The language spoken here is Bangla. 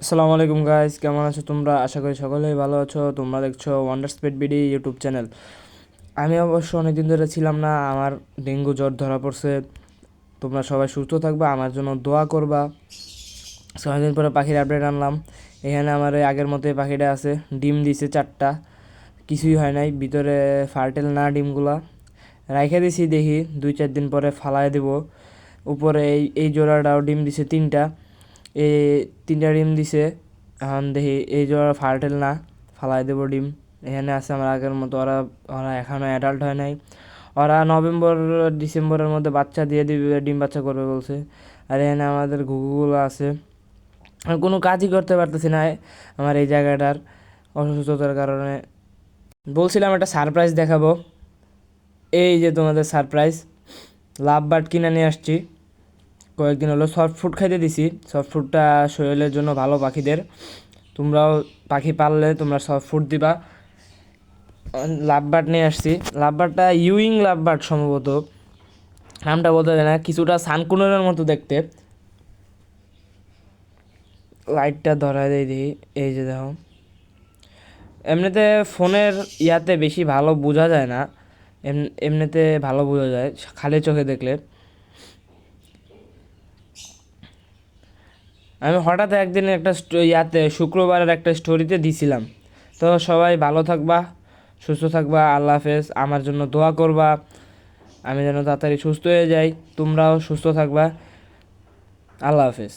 আসসালামু আলাইকুম গাইস, কেমন আছো তোমরা? আশা করি সকলেই ভালো আছো। তোমরা দেখছো wonder speed BD YouTube channel. আমি অবশ্য অনেকদিন ধরে ছিলাম না, আমার ডেঙ্গু জ্বর ধরা পড়ছে। তোমরা সবাই সুস্থ থাকবা, আমার জন্য দোয়া করবা। অনেকদিন পরে পাখির আপডেট আনলাম। এখানে আমার এই আগের মতোই পাখিটা আছে, ডিম দিছে 4টা, কিছুই হয় নাই, ভিতরে ফার্টেল না ডিমগুলা। রাইখে দিছি, দেখি 2-4 দিন পরে ফালায় দিব। উপরে এই জোড়াটাও ডিম দিছে 3টা, এই 3টা ডিম দিছে। এখন দেখি এই জোড়া ফার্টেল না, ফালাই দেবো ডিম। এখানে আছে আমার আগের মতো, ওরা ওরা এখনও অ্যাডাল্ট হয় নাই। ওরা নভেম্বর ডিসেম্বরের মধ্যে বাচ্চা দিয়ে দিবে, ডিম বাচ্চা করবে বলছে। আর এখানে আমাদের ঘুঘুগুলো আছে। আমি কোনো কাজই করতে পারতেছি না আমার এই জায়গাটার অসুস্থতার কারণে। বলছিলাম একটা সারপ্রাইজ দেখাবো, এই যে তোমাদের সারপ্রাইজ। লাভ বার্ড কিনে নিয়ে আসছি, কয়েকদিন হলো সফট ফুড খাইতে দিছি। সফট ফুডটা শরীরের জন্য ভালো পাখিদের। তোমরাও পাখি পাললে তোমরা সফট ফুড দিবা। লাভ বার্ড নিয়ে আসছি। লাভ বার্ডটা ইউইং লাভ বার্ড সম্ভবত, নামটা বলতে পারি না, কিছুটা সানকুনের মতো দেখতে। লাইটটা ধরায় দেই দেখি, এই যে দেখো। এমনিতে ফোনের ইয়াতে বেশি ভালো বোঝা যায় না, এমনিতে ভালো বোঝা যায় খালি চোখে দেখলে। আমি হঠাৎ একদিন একটা ইয়াতে শুক্রবারের একটা স্টোরিতে দিছিলাম। তো সবাই ভালো থাকবা, সুস্থ থাকবা, আল্লাহ হাফেজ। আমার জন্য দোয়া করবা, আমি যেন তাড়াতাড়ি সুস্থ হয়ে যাই। তোমরাও সুস্থ থাকবা, আল্লাহ হাফেজ।